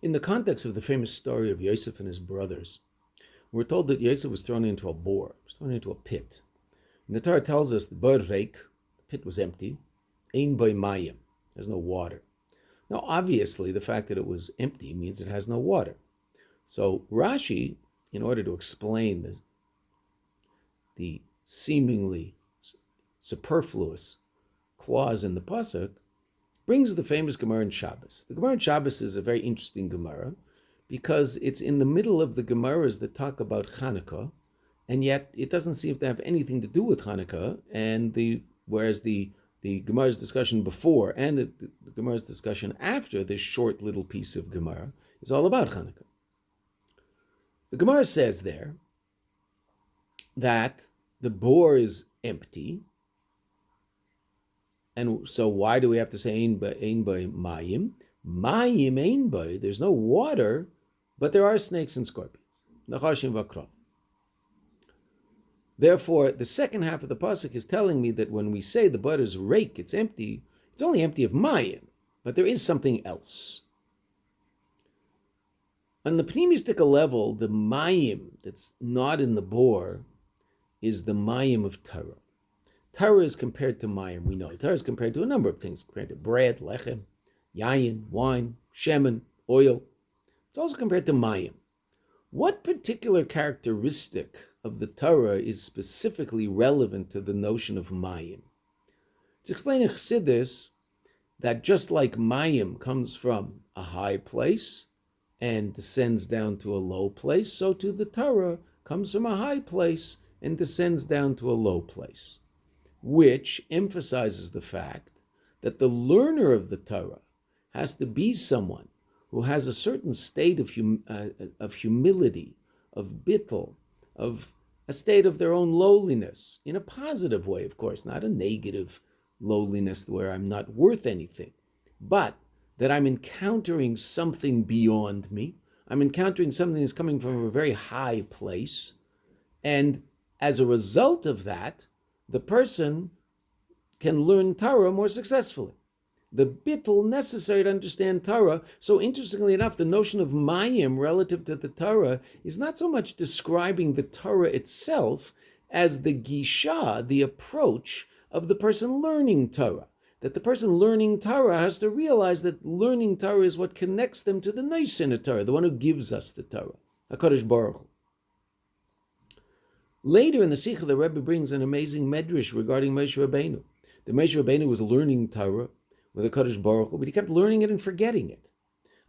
In the context of the famous story of Yosef and his brothers, we're told that Yosef was thrown into a bore, was thrown into a pit. And the Torah tells us the bar reik, the pit was empty, ein by mayim, there's no water. Now, obviously, the fact that it was empty means it has no water. So Rashi, in order to explain the seemingly superfluous clause in the pasuk, brings the famous Gemara in Shabbos. The Gemara in Shabbos is a very interesting Gemara because it's in the middle of the Gemaras that talk about Chanukah, and yet it doesn't seem to have anything to do with Chanukah, whereas the Gemara's discussion before and the Gemara's discussion after this short little piece of Gemara is all about Chanukah. The Gemara says there that the bore is empty, and so why do we have to say ein by mayim? Mayim ein by, there's no water, but there are snakes and scorpions. Nachashim v'akrov. Therefore, the second half of the pasuk is telling me that when we say the bar is reik, it's empty, it's only empty of mayim, but there is something else. On the pneumistic level, the mayim that's not in the bore is the mayim of Torah. Torah is compared to mayim, we know. Torah is compared to a number of things, compared to bread, lechem, yayin, wine, shemen, oil. It's also compared to mayim. What particular characteristic of the Torah is specifically relevant to the notion of mayim? It's explained in Chassidus that just like mayim comes from a high place and descends down to a low place, so too the Torah comes from a high place and descends down to a low place, which emphasizes the fact that the learner of the Torah has to be someone who has a certain state of humility, of bittul, of a state of their own lowliness, in a positive way, of course, not a negative lowliness where I'm not worth anything, but that I'm encountering something beyond me. I'm encountering something that's coming from a very high place, and as a result of that, the person can learn Torah more successfully. The bittul necessary to understand Torah. So interestingly enough, the notion of mayim relative to the Torah is not so much describing the Torah itself as the gisha, the approach of the person learning Torah. That the person learning Torah has to realize that learning Torah is what connects them to the Neisin of Torah, the one who gives us the Torah, HaKadosh Baruch. Later in the Sikha, the Rabbi brings an amazing medrash regarding Moshe Rabbeinu. The Moshe Rabbeinu was learning Torah with HaKadosh Baruch Hu, but he kept learning it and forgetting it,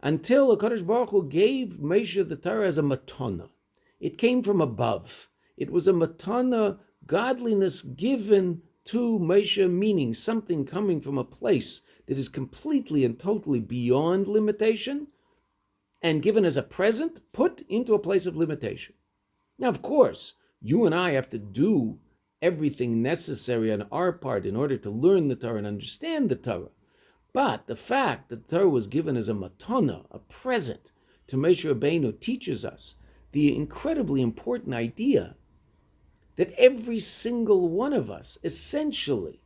until HaKadosh Baruch Hu gave Moshe the Torah as a matana. It came from above. It was a matana, godliness given to Moshe, meaning something coming from a place that is completely and totally beyond limitation, and given as a present, put into a place of limitation. Now, of course, you and I have to do everything necessary on our part in order to learn the Torah and understand the Torah. But the fact that the Torah was given as a matana, a present, to Moshe Rabbeinu teaches us the incredibly important idea that every single one of us essentially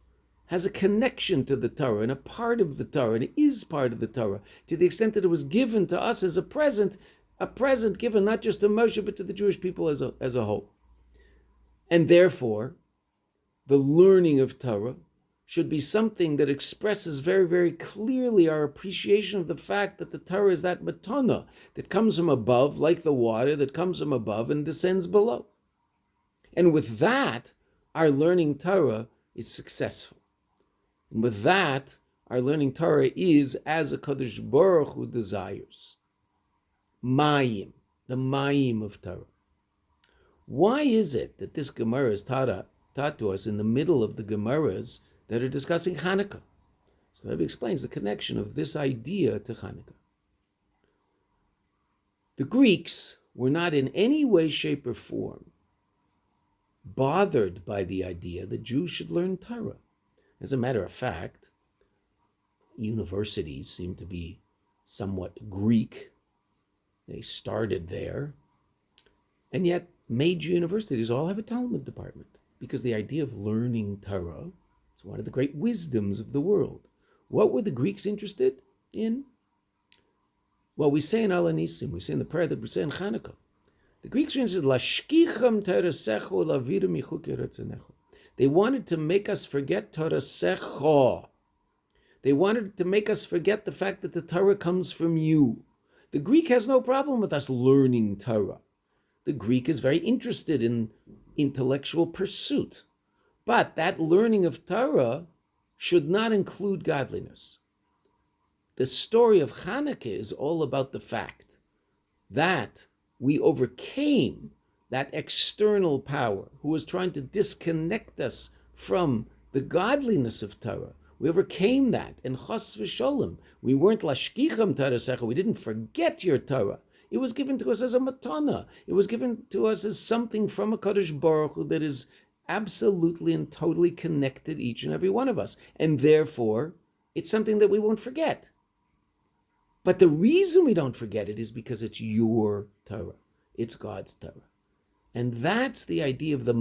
has a connection to the Torah and a part of the Torah, and is part of the Torah, to the extent that it was given to us as a present given not just to Moshe, but to the Jewish people as a whole. And therefore, the learning of Torah should be something that expresses very, very clearly our appreciation of the fact that the Torah is that matana that comes from above, like the water that comes from above and descends below. And with that, our learning Torah is successful. And with that, our learning Torah is as a Kadosh Baruch Hu desires. Mayim, the Mayim of Torah. Why is it that this Gemara is taught to us in the middle of the Gemaras that are discussing Chanukah? So that explains the connection of this idea to Chanukah. The Greeks were not in any way, shape, or form bothered by the idea that Jews should learn Torah. As a matter of fact, universities seem to be somewhat Greek. They started there. And yet, major universities all have a Talmud department, because the idea of learning Torah is one of the great wisdoms of the world. What were the Greeks interested in? What we say in Al Anisim, we say in the prayer that we say in Chanukah. The Greek means Lashkicham Torasecho Lavira Michuke Ratzanecho. They wanted to make us forget Torasecho. They wanted to make us forget the fact that the Torah comes from you. The Greek has no problem with us learning Torah. The Greek is very interested in intellectual pursuit. But that learning of Torah should not include godliness. The story of Chanukah is all about the fact that we overcame that external power who was trying to disconnect us from the godliness of Torah. We overcame that. And chas v'sholem, we weren't lashkicham Torah, we didn't forget your Torah. It was given to us as a matana. It was given to us as something from a Kadosh Baruch Hu that is absolutely and totally connected each and every one of us. And therefore, it's something that we won't forget. But the reason we don't forget it is because it's your Torah. It's God's Torah. And that's the idea of the